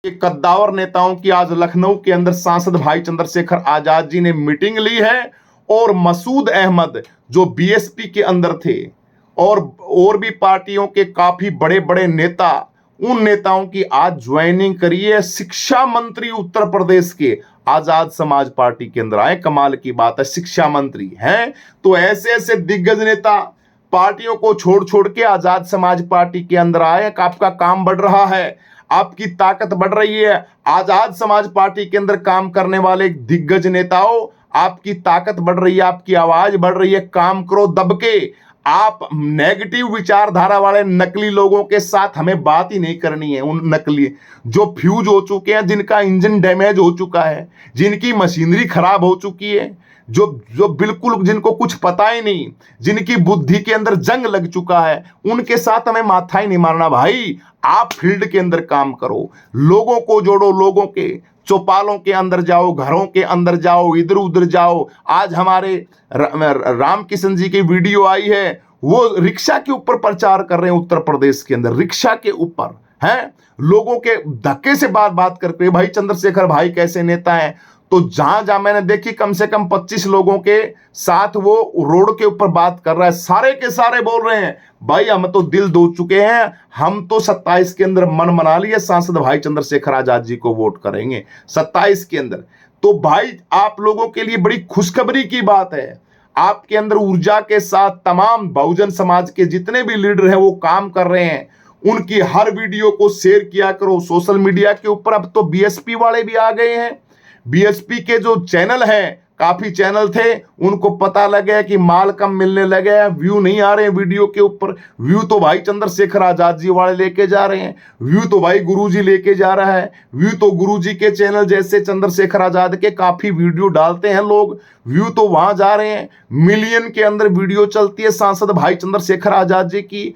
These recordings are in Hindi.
के कद्दावर नेताओं की आज लखनऊ के अंदर सांसद भाई चंद्रशेखर आजाद जी ने मीटिंग ली है और मसूद अहमद जो बीएसपी के अंदर थे और भी पार्टियों के काफी बड़े बड़े नेता, उन नेताओं की आज ज्वाइनिंग करी है। शिक्षा मंत्री उत्तर प्रदेश के आजाद समाज पार्टी के अंदर आए। कमाल की बात है, शिक्षा मंत्री हैं। तो ऐसे ऐसे दिग्गज नेता पार्टियों को छोड़ छोड़ के आजाद समाज पार्टी के अंदर आए। आपका काम बढ़ रहा है, आपकी ताकत बढ़ रही है। आजाद समाज पार्टी के अंदर काम करने वाले दिग्गज नेताओं, आपकी ताकत बढ़ रही है, आपकी आवाज बढ़ रही है। काम करो दब के। आप नेगेटिव विचारधारा वाले नकली लोगों के साथ हमें बात ही नहीं करनी है। उन नकली जो फ्यूज हो चुके हैं, जिनका इंजन डैमेज हो चुका है, जिनकी मशीनरी खराब हो चुकी है, जो जो बिल्कुल जिनको कुछ पता ही नहीं, जिनकी बुद्धि के अंदर जंग लग चुका है, उनके साथ हमें माथा ही नहीं मारना भाई। आप फील्ड के अंदर काम करो, लोगों को जोड़ो, लोगों के चौपालों के अंदर जाओ, घरों के अंदर जाओ, इधर उधर जाओ। आज हमारे राम किशन जी की वीडियो आई है, वो रिक्शा के ऊपर प्रचार कर रहे हैं उत्तर प्रदेश के अंदर, रिक्शा के ऊपर हैं, लोगों के धक्के से बात करके भाई चंद्रशेखर भाई कैसे नेता हैं। तो जहां जहां मैंने देखी कम से कम 25 लोगों के साथ वो रोड के ऊपर बात कर रहा है। सारे के सारे बोल रहे हैं भाई हम तो दिल दो चुके हैं, हम तो 27 के अंदर मन बना लिए, सांसद भाई चंद्रशेखर आजाद जी को वोट करेंगे 27 के अंदर। तो भाई आप लोगों के लिए बड़ी खुशखबरी की बात है, आपके अंदर ऊर्जा के साथ तमाम बहुजन समाज के जितने भी लीडर हैं वो काम कर रहे हैं। उनकी हर वीडियो को शेयर किया करो सोशल मीडिया के ऊपर। अब तो बीएसपी वाले भी आ गए हैं, बीएसपी के जो चैनल हैं, काफी चैनल थे, उनको पता लग गया कि माल कम मिलने लगे हैं, व्यू नहीं आ रहे हैं वीडियो के ऊपर। व्यू तो भाई चंद्रशेखर आजाद जी वाले लेके जा रहे हैं, व्यू तो भाई गुरुजी लेके जा रहा है। व्यू तो गुरुजी के चैनल जैसे चंद्रशेखर आजाद के काफी वीडियो डालते हैं लोग, व्यू तो वहां जा रहे हैं। मिलियन के अंदर वीडियो चलती है सांसद भाई चंद्रशेखर आजाद जी की।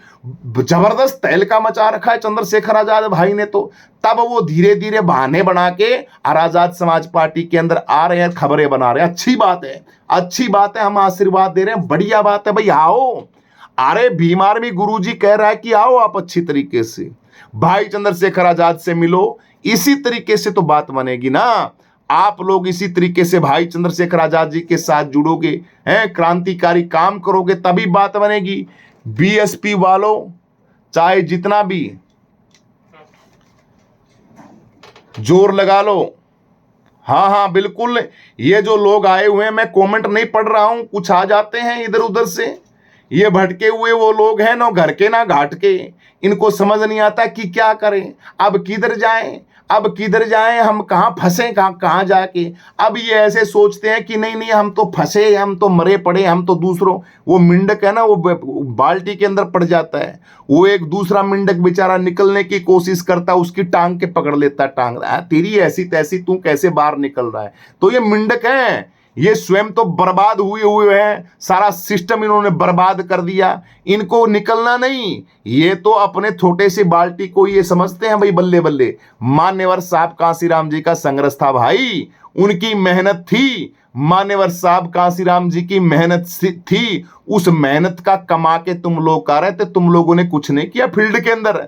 जबरदस्त तहलका मचा रखा है चंद्रशेखर आजाद भाई ने। तो तब वो धीरे धीरे बहाने बना के और आजाद समाज पार्टी के अंदर आ रहे हैं, खबरें बना रहे हैं। अच्छी बात है, अच्छी बात है, हम आशीर्वाद दे रहे हैं, बढ़िया बात है भाई। आओ, अरे बीमार भी गुरुजी कह रहा है कि आओ आप अच्छी तरीके से भाई चंद्रशेखर आजाद से मिलो। इसी तरीके से तो बात बनेगी ना। आप लोग इसी तरीके से भाई चंद्रशेखर आजाद जी के साथ जुड़ोगे, हैं, क्रांतिकारी काम करोगे, तभी बात बनेगी। बीएसपी वालों चाहे जितना भी जोर लगा लो, हाँ हाँ बिल्कुल, ये जो लोग आए हुए हैं, मैं कमेंट नहीं पढ़ रहा हूं, कुछ आ जाते हैं इधर उधर से, ये भटके हुए वो लोग हैं ना घर के ना घाट के, इनको समझ नहीं आता कि क्या करें, अब किधर जाएं, अब किधर जाएं, हम कहाँ फंसे, कहाँ जाके। अब ये ऐसे सोचते हैं कि नहीं नहीं हम तो फंसे, हम तो मरे पड़े, हम तो दूसरों, वो मिंडक है ना वो बाल्टी के अंदर पड़ जाता है, वो एक दूसरा मिंडक बेचारा निकलने की कोशिश करता है, उसकी टांग के पकड़ लेता है, टांग तेरी ऐसी तैसी, तू कैसे बाहर निकल रहा है। तो ये मिंडक है, ये स्वयं तो बर्बाद हुए हैं, सारा सिस्टम इन्होंने बर्बाद कर दिया, इनको निकलना नहीं। ये तो अपने छोटे से बाल्टी को ये समझते हैं भाई बल्ले बल्ले। मान्यवर साहब कांसीराम जी का संघर्ष था भाई, उनकी मेहनत थी, मान्यवर साहब कांसीराम जी की मेहनत थी, उस मेहनत का कमा के तुम लोग आ रहे थे। तुम लोगों ने कुछ नहीं किया फील्ड के अंदर,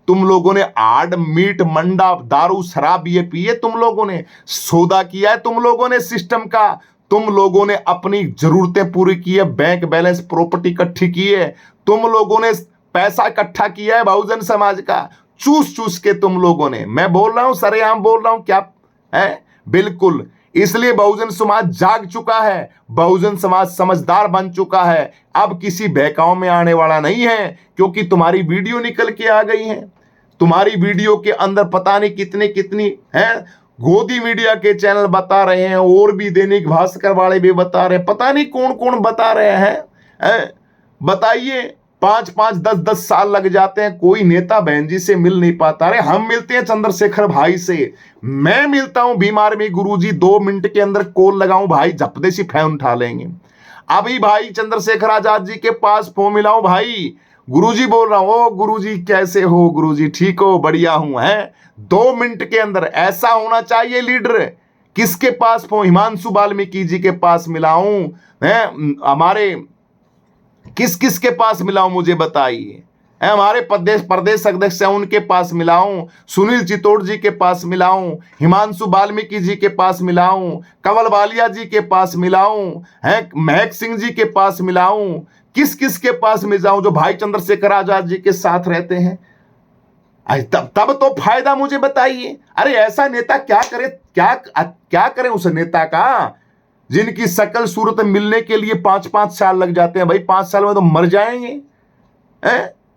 तुम लोगों ने आड़ मीट मंडा दारू शराब ये पिए, तुम लोगों ने सौदा किया है, तुम लोगों ने सिस्टम का, तुम लोगों ने अपनी जरूरतें पूरी की है, बैंक बैलेंस प्रॉपर्टी इकट्ठी की है, तुम लोगों ने पैसा इकट्ठा किया है बहुजन समाज का, चूस चूस के तुम लोगों ने। मैं बोल रहा हूं, सरेआम बोल रहा हूं, क्या है बिल्कुल। इसलिए बहुजन समाज जाग चुका है, बहुजन समाज समझदार बन चुका है, अब किसी बहकाव में आने वाला नहीं है, क्योंकि तुम्हारी वीडियो निकल के आ गई है। तुम्हारी वीडियो के अंदर पता नहीं कितनी कितनी है, गोदी मीडिया के चैनल बता रहे हैं, और भी दैनिक भास्कर वाले भी बता रहे हैं, पता नहीं कौन कौन बता रहे हैं। बताइए, 5-5, 10-10 साल लग जाते हैं, कोई नेता बहन जी से मिल नहीं पाता। अरे हम मिलते हैं चंद्रशेखर भाई से, मैं मिलता हूं बीमार में गुरुजी, 2 मिनट के अंदर कॉल लगाऊं भाई, झपदे से फोन उठा लेंगे। अभी भाई चंद्रशेखर आजाद जी के पास फोन मिलाऊं भाई, गुरुजी बोल रहा हूं, ओ गुरुजी कैसे हो, गुरुजी ठीक हो, बढ़िया हूं, है 2 मिनट के अंदर। ऐसा होना चाहिए लीडर। किसके पास फोन, हिमांशु वाल्मीकि जी के पास मिलाऊं, है हमारे किस किस के पास मिलाऊं, मुझे बताइए। हमारे प्रदेश प्रदेश अध्यक्ष हैं उनके पास मिलाऊं, सुनील चितौड़ जी के पास मिलाऊं, हिमांशु वाल्मीकि जी के पास मिलाऊं, कंवल बालिया जी के पास मिलाऊं, है महक सिंह जी के पास मिलाऊं, किस किस के पास मिलाऊं जो भाई चंद्रशेखर आजाद जी के साथ रहते हैं? तब तो फायदा मुझे बताइए। अरे ऐसा नेता क्या करे, क्या करे उस नेता का जिनकी शकल सूरत मिलने के लिए 5-5 साल लग जाते हैं। भाई 5 साल में तो मर जाएंगे।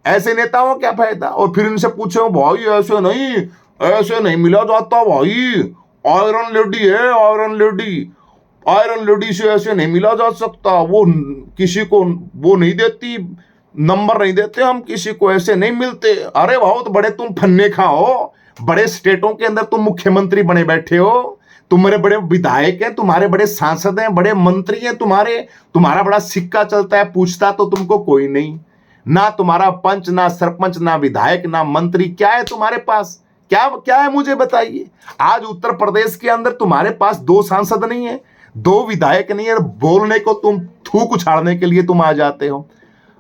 ऐसे नेताओं क्या फायदा? और फिर इनसे पूछो भाई ऐसे नहीं मिला जाता भाई, आयरन लेडी है, आयरन लेडी से ऐसे नहीं मिला जा सकता, वो किसी को वो नहीं देती, नंबर नहीं देते हम किसी को, ऐसे नहीं मिलते। अरे बहुत बड़े तुम फन्ने खा हो, बड़े स्टेटों के अंदर तुम मुख्यमंत्री बने बैठे हो, तुम्हारे बड़े विधायक हैं, तुम्हारे बड़े सांसद हैं, बड़े मंत्री हैं, तुम्हारा बड़ा सिक्का चलता है, पूछता तो तुमको कोई नहीं, ना तुम्हारा पंच, ना सरपंच, ना विधायक, ना मंत्री, क्या है तुम्हारे पास? क्या है मुझे बताइए। आज उत्तर प्रदेश के अंदर तुम्हारे पास 2 सांसद नहीं है, 2 विधायक नहीं है, बोलने को तुम थूक उछाड़ने के लिए तुम आ जाते हो।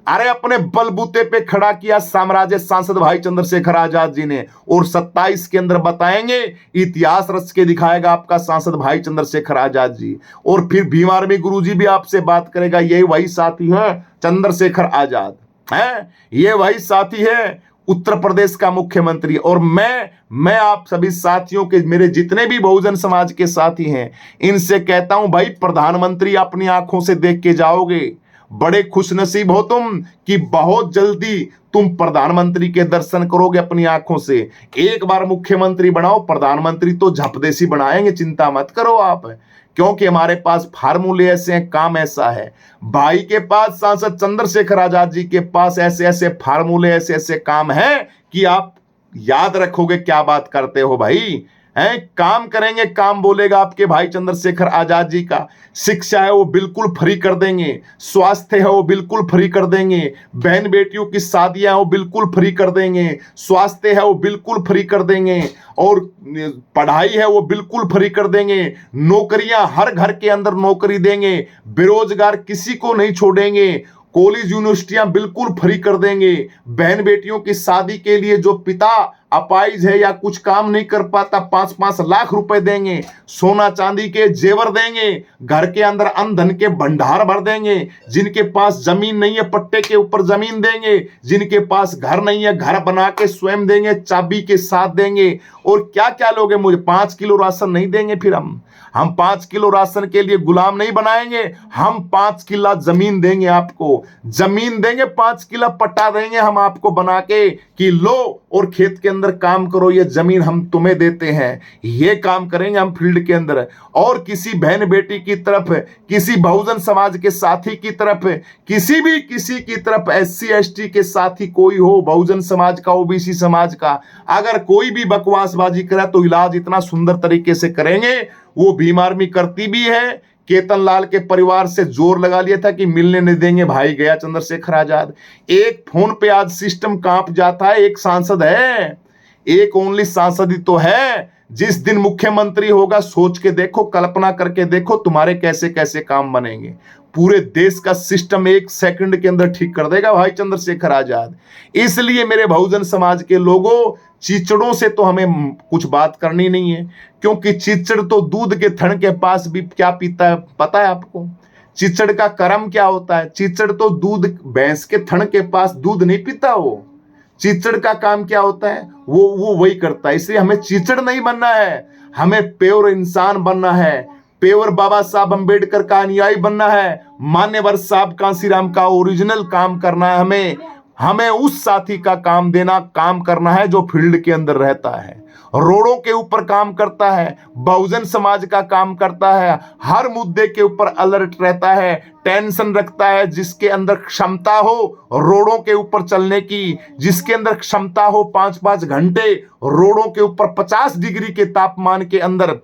अरे अपने बलबूते पे खड़ा किया साम्राज्य सांसद भाई चंद्रशेखर आजाद जी ने, और 27 के अंदर बताएंगे, इतिहास रच के दिखाएगा आपका सांसद भाई चंद्रशेखर आजाद जी। और फिर भीम आर्मी गुरुजी भी आपसे बात करेगा, यही वही साथी है चंद्रशेखर आजाद, है ये वही साथी है उत्तर प्रदेश का मुख्यमंत्री। और मैं आप सभी साथियों के, मेरे जितने भी बहुजन समाज के साथी हैं, इनसे कहता हूं भाई प्रधानमंत्री अपनी आंखों से देख के जाओगे, बड़े खुशनसीब हो तुम कि बहुत जल्दी तुम प्रधानमंत्री के दर्शन करोगे अपनी आंखों से। एक बार मुख्यमंत्री बनाओ, प्रधानमंत्री तो झपदेसी बनाएंगे, चिंता मत करो आप, क्योंकि हमारे पास फार्मूले ऐसे हैं, काम ऐसा है। भाई के पास, सांसद चंद्रशेखर आजाद जी के पास ऐसे ऐसे फार्मूले, ऐसे ऐसे काम है कि आप याद रखोगे क्या बात करते हो भाई। हैं काम करेंगे, काम बोलेगा आपके भाई चंद्रशेखर आजाद जी का। शिक्षा है वो बिल्कुल फ्री कर देंगे, स्वास्थ्य है वो बिल्कुल फ्री कर देंगे, बहन बेटियों की शादियां वो बिल्कुल फ्री कर देंगे, स्वास्थ्य है वो बिल्कुल फ्री कर देंगे, और पढ़ाई है वो बिल्कुल फ्री कर देंगे, नौकरियां हर घर के अंदर नौकरी देंगे, बेरोजगार किसी को नहीं छोड़ेंगे, कॉलेज यूनिवर्सिटियां बिल्कुल फ्री कर देंगे, बहन बेटियों की शादी के लिए जो पिता अपाइज है या कुछ काम नहीं कर पाता 5-5 लाख रुपए देंगे, सोना चांदी के जेवर देंगे, घर के अंदर अन्न धन के भंडार भर देंगे, जिनके पास जमीन नहीं है पट्टे के ऊपर जमीन देंगे, जिनके पास घर नहीं है घर बना के स्वयं देंगे, चाबी के साथ देंगे। और क्या क्या लोगे, मुझे 5 किलो राशन नहीं देंगे, फिर हम 5 किलो राशन के लिए गुलाम नहीं बनाएंगे, हम 5 किला जमीन देंगे आपको, जमीन देंगे, 5 किला पट्टा देंगे हम आपको बना के कि लो और खेत के अंदर काम करो, ये जमीन हम तुम्हें देते हैं। ये काम करेंगे हम फील्ड के अंदर। और किसी बहन बेटी की तरफ, किसी बहुजन समाज के साथी की तरफ, किसी की तरफ SC ST के साथी कोई हो, बहुजन समाज का, OBC समाज का, अगर कोई भी बकवासबाजी करे तो इलाज इतना सुंदर तरीके से करेंगे। वो भीम आर्मी करती भी है, केतन लाल के परिवार से जोर लगा लिया था कि मिलने नहीं देंगे, भाई गया चंद्रशेखर आजाद। एक फोन पे आज सिस्टम कांप जाता है, एक सांसद है, एक ओनली सांसद ही तो है। जिस दिन मुख्यमंत्री होगा सोच के देखो, कल्पना करके देखो तुम्हारे कैसे कैसे काम बनेंगे। पूरे देश का सिस्टम 1 सेकंड के अंदर ठीक कर देगा भाई चंद्रशेखर आजाद। इसलिए मेरे बहुजन समाज के लोगों, चिचड़ों से तो हमें कुछ बात करनी नहीं है, क्योंकि चिचड़ तो दूध के थन के पास भी क्या पीता है पता है आपको? चिचड़ का कर्म क्या होता है? चिचड़ तो दूध, भैंस के थन के पास दूध नहीं पीता, वो चिचड़ का काम क्या होता है वो वही करता है। इसलिए हमें चिचड़ नहीं बनना है, हमें प्योर इंसान बनना है, प्योर बाबा साहब अंबेडकर का अनुयायी बनना है, मान्यवर साहब कांसीराम का ओरिजिनल काम करना है। हमें उस साथी का काम करना है जो फील्ड के अंदर रहता है, रोडों के ऊपर काम करता है, बहुजन समाज का काम करता है, हर मुद्दे के ऊपर अलर्ट रहता है, टेंशन रखता है, जिसके अंदर क्षमता हो रोडों के ऊपर चलने की, जिसके अंदर क्षमता हो 5-5 घंटे रोडों के ऊपर 50 डिग्री के तापमान के अंदर,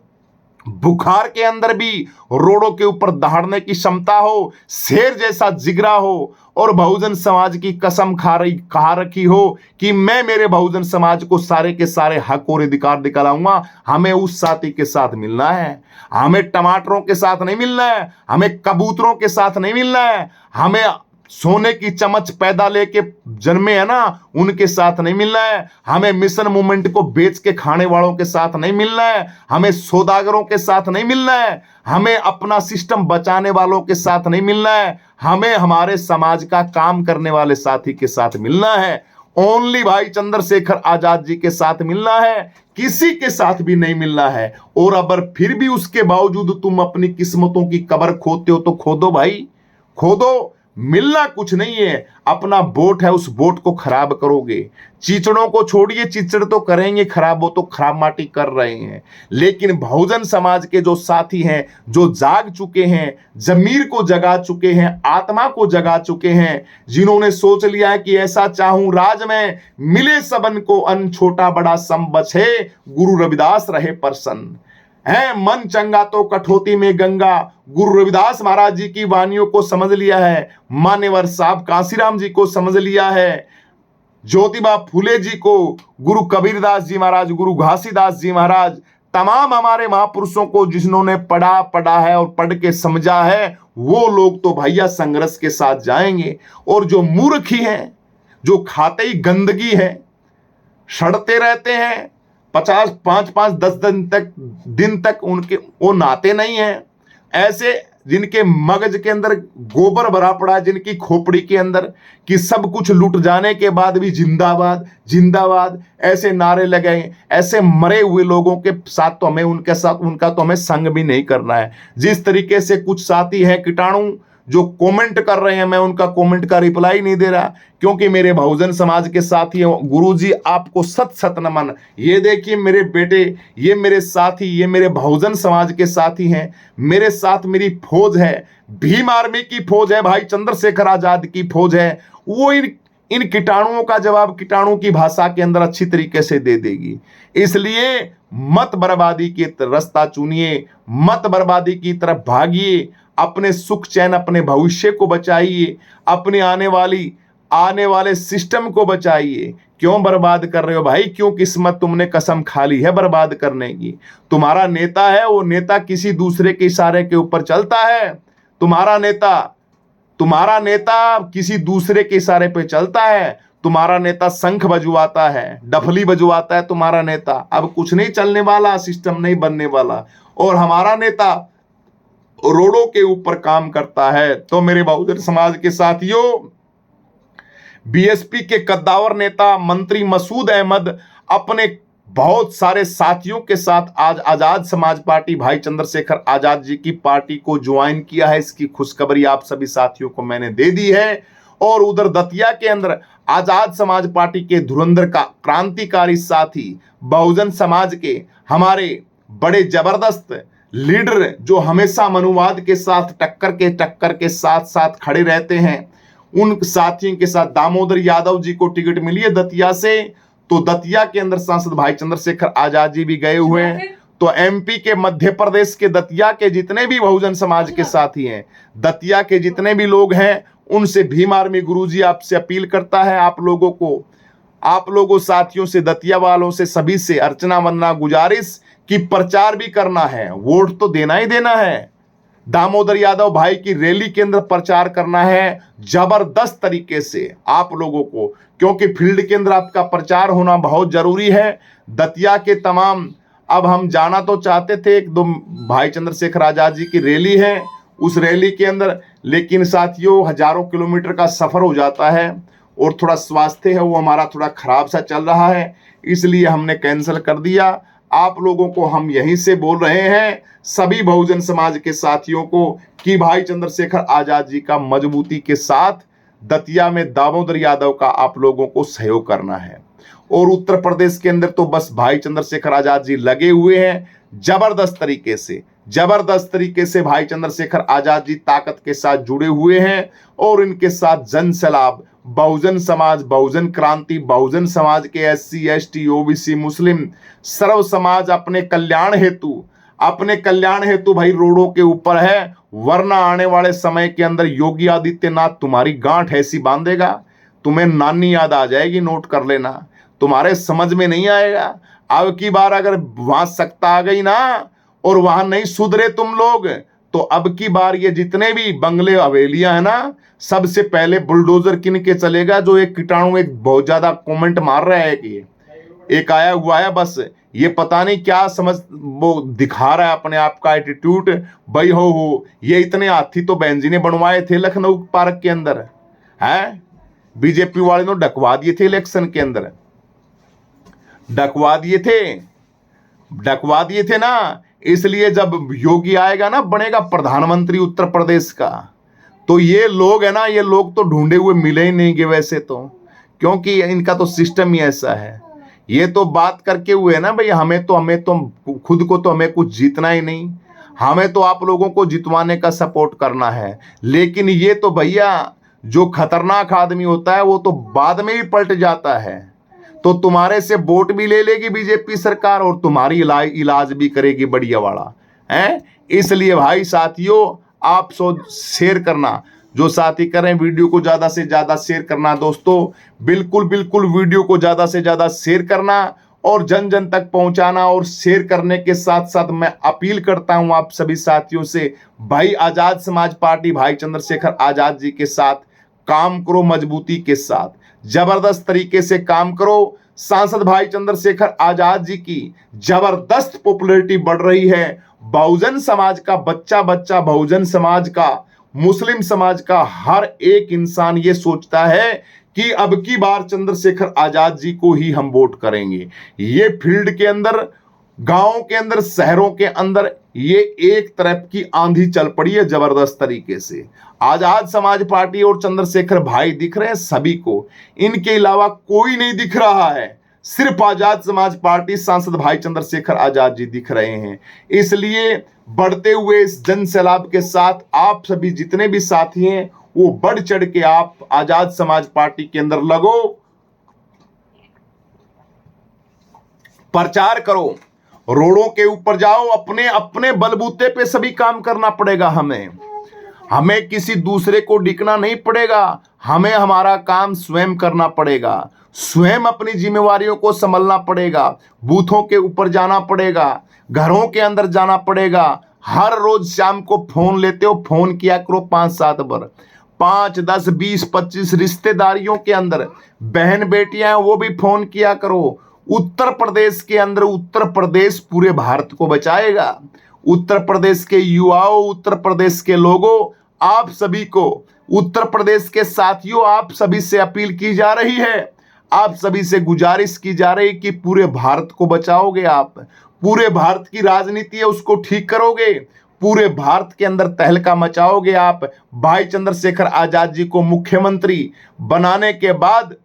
बुखार के अंदर भी रोडों के ऊपर दहाड़ने की क्षमता हो, शेर जैसा जिगरा हो, और बहुजन समाज की कसम खा रखी हो कि मैं मेरे बहुजन समाज को सारे के सारे हक और अधिकार दिलाऊंगा। हमें उस साथी के साथ मिलना है, हमें टमाटरों के साथ नहीं मिलना है, हमें कबूतरों के साथ नहीं मिलना है, हमें सोने की चमच पैदा लेके जन्मे है ना, उनके साथ नहीं मिलना है। हमें मिशन मूवमेंट को बेच के खाने वालों के साथ नहीं मिलना है। हमें सौदागरों के साथ नहीं मिलना है। हमें अपना सिस्टम बचाने वालों के साथ नहीं मिलना है। हमें हमारे समाज का काम करने वाले साथी के साथ मिलना है। ओनली भाई चंद्रशेखर आजाद जी के साथ मिलना है, किसी के साथ भी नहीं मिलना है। और अगर फिर भी उसके बावजूद तुम अपनी किस्मतों की कब्र खोदते हो तो खोदो भाई, खोदो। मिलना कुछ नहीं है। अपना वोट है, उस वोट को खराब करोगे। चीचड़ों को छोड़िए, चीचड़ तो करेंगे खराब, वो तो खराब माटी कर रहे हैं। लेकिन बहुजन समाज के जो साथी हैं, जो जाग चुके हैं, जमीर को जगा चुके हैं, आत्मा को जगा चुके हैं, जिन्होंने सोच लिया है कि ऐसा चाहूं राज में, मिले सबन को अन्न, छोटा बड़ा सम बछे, गुरु रविदास रहे प्रसन्न है। मन चंगा तो कठौती में गंगा, गुरु रविदास महाराज जी की वानियों को समझ लिया है। मान्यवर साहब कांसीराम जी को समझ लिया है। ज्योतिबा फूले जी को, गुरु कबीरदास जी महाराज, गुरु घासीदास जी महाराज, तमाम हमारे महापुरुषों को जिन्होंने पढ़ा है और पढ़ के समझा है, वो लोग तो भैया संघर्ष के साथ जाएंगे। और जो मूर्ख ही हैं, जो खाते ही गंदगी है, सड़ते रहते हैं, 50 5 10 दिन तक उनके वो नाते नहीं है, ऐसे जिनके मगज के अंदर गोबर भरा पड़ा है, जिनकी खोपड़ी के अंदर, कि सब कुछ लूट जाने के बाद भी जिंदाबाद जिंदाबाद ऐसे नारे लगे, ऐसे मरे हुए लोगों के साथ तो हमें, उनके साथ उनका तो हमें संग भी नहीं करना है। जिस तरीके से कुछ साथी हैं कीटाणु जो कमेंट कर रहे हैं, मैं उनका कमेंट का रिप्लाई नहीं दे रहा, क्योंकि मेरे बहुजन समाज के साथी हैं। गुरुजी आपको सत सत नमन। ये देखिए मेरे बेटे, ये मेरे साथी, ये मेरे बहुजन समाज के साथी हैं। मेरे साथ मेरी फौज है, भीम आर्मी की फौज है, भाई चंद्रशेखर आजाद की फौज है। वो इन कीटाणुओं का जवाब कीटाणु की भाषा के अंदर अच्छी तरीके से दे देगी। इसलिए मत बर्बादी की रास्ता चुनिए, मत बर्बादी की तरफ भागिए, अपने सुख चैन, अपने भविष्य को बचाइए, अपने आने वाले सिस्टम को बचाइए। क्यों बर्बाद कर रहे हो भाई? क्यों किस्मत तुमने कसम खा ली है बर्बाद करने की? तुम्हारा नेता है, वो नेता किसी दूसरे के इशारे के ऊपर चलता है। तुम्हारा नेता किसी दूसरे के इशारे पे चलता है। तुम्हारा नेता शंख बजवाता है, डफली बजवाता है तुम्हारा नेता। अब कुछ नहीं चलने वाला, सिस्टम नहीं बनने वाला। और हमारा नेता रोडों के ऊपर काम करता है। तो मेरे बहुजन समाज के साथियों, बीएसपी के कद्दावर नेता मंत्री मसूद अहमद अपने बहुत सारे साथियों के साथ आज आजाद समाज पार्टी भाई चंद्रशेखर आजाद जी की पार्टी को ज्वाइन किया है। इसकी खुशखबरी आप सभी साथियों को मैंने दे दी है। और उधर दतिया के अंदर आजाद समाज पार्टी के धुरंधर का क्रांतिकारी साथी, बहुजन समाज के हमारे बड़े जबरदस्त लीडर, जो हमेशा मनुवाद के साथ टक्कर के साथ साथ खड़े रहते हैं, उन साथियों के साथ दामोदर यादव जी को टिकट मिली है दतिया से। तो दतिया के अंदर सांसद भाई चंद्रशेखर आजाद जी भी गए हुए हैं। तो एमपी के, मध्य प्रदेश के दतिया के जितने भी बहुजन समाज के साथी हैं, दतिया के जितने भी लोग हैं, उनसे भीम आर्मी गुरुजी आपसे अपील करता है, आप लोगों साथियों से, दतिया वालों से, सभी से अर्चना वंदना गुजारिश कि प्रचार भी करना है, वोट तो देना ही देना है। दामोदर यादव भाई की रैली के अंदर प्रचार करना है जबरदस्त तरीके से आप लोगों को, क्योंकि फील्ड के अंदर आपका प्रचार होना बहुत जरूरी है। दतिया के तमाम, अब हम जाना तो चाहते थे, एक दो भाई चंद्रशेखर आजाद जी की रैली है, उस रैली के अंदर, लेकिन साथियों हजारों किलोमीटर का सफर हो जाता है और थोड़ा स्वास्थ्य है वो हमारा थोड़ा खराब सा चल रहा है, इसलिए हमने कैंसिल कर दिया। आप लोगों को हम यहीं से बोल रहे हैं, सभी बहुजन समाज के साथियों को, कि भाई चंद्रशेखर आजाद जी का मजबूती के साथ दतिया में दामोदर यादव का आप लोगों को सहयोग करना है। और उत्तर प्रदेश के अंदर तो बस भाई चंद्रशेखर आजाद जी लगे हुए हैं जबरदस्त तरीके से भाई चंद्रशेखर आजाद जी ताकत के साथ जुड़े हुए हैं। और इनके साथ जन सैलाब, बहुजन समाज, बहुजन क्रांति, बहुजन समाज के SC ST OBC मुस्लिम सर्व समाज अपने कल्याण हेतु भाई रोडों के ऊपर है। वरना आने वाले समय के अंदर योगी आदित्यनाथ तुम्हारी गांठ ऐसी बांधेगा, तुम्हें नानी याद आ जाएगी, नोट कर लेना, तुम्हारे समझ में नहीं आएगा। अब की बार अगर वहां सत्ता आ गई ना और वहां नहीं सुधरे तुम लोग, तो अब की बार ये जितने भी बंगले हवेलियां है ना, सबसे पहले बुलडोजर किन के चलेगा। जो एक कीटाणु एक बहुत ज्यादा कमेंट मार रहा है कि एक आया हुआ है, बस ये पता नहीं क्या समझ वो दिखा रहा है अपने आप का एटीट्यूड। भाई हो ये इतने हाथी तो बहन जी ने बनवाए थे लखनऊ पार्क के अंदर है, बीजेपी वाले ने डकवा दिए थे इलेक्शन के अंदर, डकवा दिए थे, डकवा दिए थे ना। इसलिए जब योगी आएगा ना, बनेगा प्रधानमंत्री उत्तर प्रदेश का, तो ये लोग है ना, ये लोग तो ढूंढे हुए मिले ही नहीं गे वैसे तो, क्योंकि इनका तो सिस्टम ही ऐसा है। ये तो बात करके हुए ना भाई, हमें तो खुद को तो हमें कुछ जीतना ही नहीं, हमें तो आप लोगों को जितवाने का सपोर्ट करना है। लेकिन ये तो भैया जो खतरनाक आदमी होता है वो तो बाद में भी पलट जाता है। तो तुम्हारे से वोट भी ले लेगी बीजेपी सरकार और तुम्हारी इलाज भी करेगी बढ़िया वाला है। इसलिए भाई साथियों, आप शेयर करना, जो साथी कर रहे हैं वीडियो को ज्यादा से ज्यादा शेयर करना दोस्तों, बिल्कुल बिल्कुल वीडियो को ज्यादा से ज्यादा शेयर करना और जन जन तक पहुंचाना। और शेयर करने के साथ साथ मैं अपील करता हूं आप सभी साथियों से, भाई आजाद समाज पार्टी भाई चंद्रशेखर आजाद जी के साथ काम करो, मजबूती के साथ जबरदस्त तरीके से काम करो। सांसद भाई चंद्रशेखर आजाद जी की जबरदस्त पॉपुलैरिटी बढ़ रही है। बहुजन समाज का बच्चा बच्चा, बहुजन समाज का, मुस्लिम समाज का हर एक इंसान ये सोचता है कि अब की बार चंद्रशेखर आजाद जी को ही हम वोट करेंगे। ये फील्ड के अंदर, गांवों के अंदर, शहरों के अंदर ये एक तरफ की आंधी चल पड़ी है जबरदस्त तरीके से। आजाद समाज पार्टी और चंद्रशेखर भाई दिख रहे हैं सभी को, इनके अलावा कोई नहीं दिख रहा है, सिर्फ आजाद समाज पार्टी सांसद भाई चंद्रशेखर आजाद जी दिख रहे हैं। इसलिए बढ़ते हुए इस जन सैलाब के साथ आप सभी जितने भी साथी हैं वो बढ़ चढ़ के आप आजाद समाज पार्टी के अंदर लगो, प्रचार करो, रोडों के ऊपर जाओ, अपने अपने बलबूते पे सभी काम करना पड़ेगा। हमें किसी दूसरे को डिकना नहीं पड़ेगा, हमें हमारा काम स्वयं करना पड़ेगा, स्वयं अपनी जिम्मेवारियों को संभालना पड़ेगा, बूथों के ऊपर जाना पड़ेगा, घरों के अंदर जाना पड़ेगा। हर रोज शाम को फोन लेते हो, फोन किया करो 5-7 बार, 5, 10, 20, 25 रिश्तेदारियों के अंदर बहन बेटियां हैं वो भी फोन किया करो। उत्तर प्रदेश के अंदर, उत्तर प्रदेश पूरे भारत को बचाएगा। उत्तर प्रदेश के युवाओं, उत्तर प्रदेश के लोगों, आप सभी को, उत्तर प्रदेश के साथियों, आप सभी से अपील की जा रही है, आप सभी से गुजारिश की जा रही कि पूरे भारत को बचाओगे आप, पूरे भारत की राजनीति है उसको ठीक करोगे, पूरे भारत के अंदर तहलका मचाओगे आप। भाई चंद्रशेखर आजाद जी को मुख्यमंत्री बनाने के बाद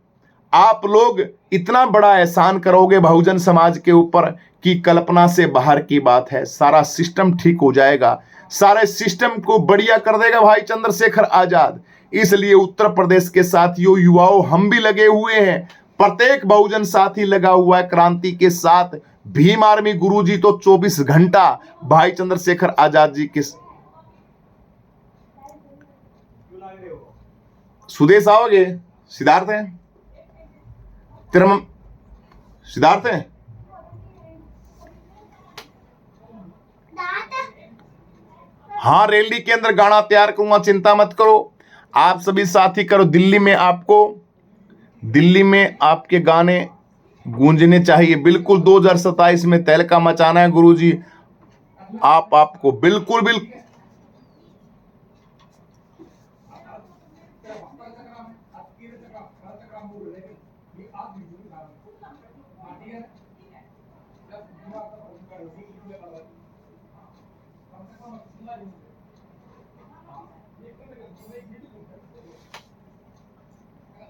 आप लोग इतना बड़ा एहसान करोगे बहुजन समाज के ऊपर कि कल्पना से बाहर की बात है। सारा सिस्टम ठीक हो जाएगा, सारे सिस्टम को बढ़िया कर देगा भाई चंद्रशेखर आजाद। इसलिए उत्तर प्रदेश के साथियों, युवाओं, हम भी लगे हुए हैं, प्रत्येक बहुजन साथी लगा हुआ है क्रांति के साथ। भीम आर्मी गुरुजी तो 24 घंटा भाई चंद्रशेखर आजाद जी के। सुदेश आओगे? सिद्धार्थ है तेरा, सिद्धार्थ है? हाँ, रैली के अंदर गाना तैयार करूंगा, चिंता मत करो। आप सभी साथी करो, दिल्ली में आपके गाने गूंजने चाहिए। बिल्कुल 2027 में तहलका मचाना है गुरुजी, आपको बिल्कुल बिल्कुल।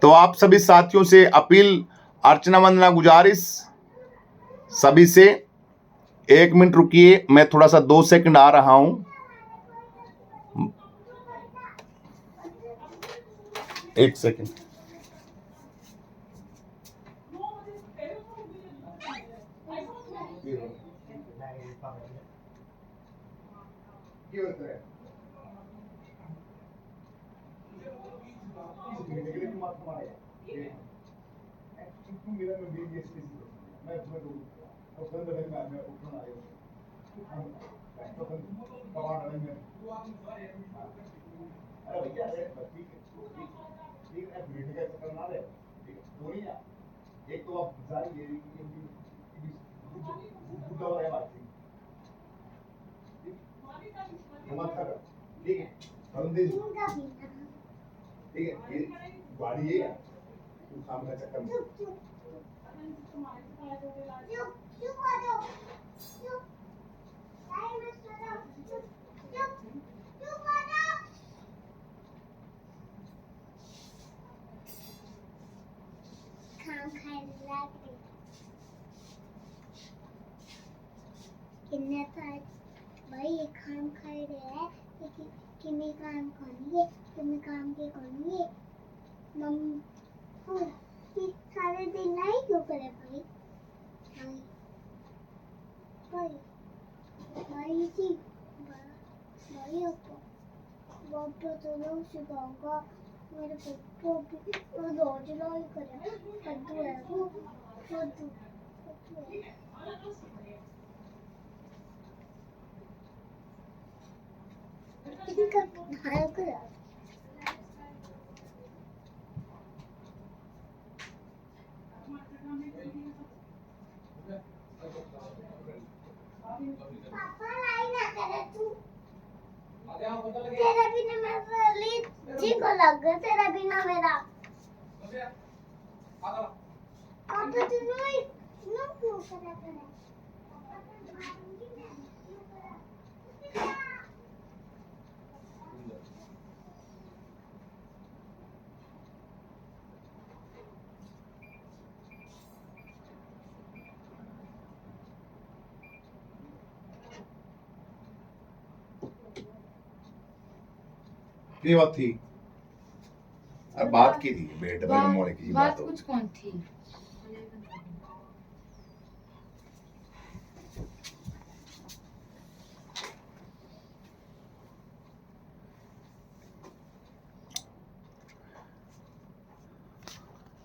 तो आप सभी साथियों से अपील, अर्चना वंदना, गुजारिश सभी से, 1 मिनट रुकिए, मैं थोड़ा सा 2 सेकंड आ रहा हूं। 1 सेकंड। तो फिर कबाड़ डालेंगे। अरे भैया अरे ठीक है ठीक है मीठे का चक्कर ना ले ठीक है दो नहीं है एक तो आप जारी ये बुद्धा वाला है बात ये मत कर ठीक है बंदे ठीक है ये गाड़ी है तू काम का चक्कर में काम खायला किन्ने था भाई ये काम खाए रहे हैं कि मैं काम करूँगी तुम्हें काम के करूँगी मम्मी ये सारे दिन नहीं क्यों करे भाई भाई भाई जी भाई आपको बाप तो लोग सिखाऊंगा मेरे पप्पा भी रोज लाई करे कद्दू है वो कद्दू इनका भाई करा पापा लाई ना करे तू तेरा बिना मेरा लीड जी को लग गया तेरा बिना मेरा पापा तू नहीं क्यों करा करे ये बात थी अब बात की थी बेटे बहन मोने की बात बात कुछ कौन थी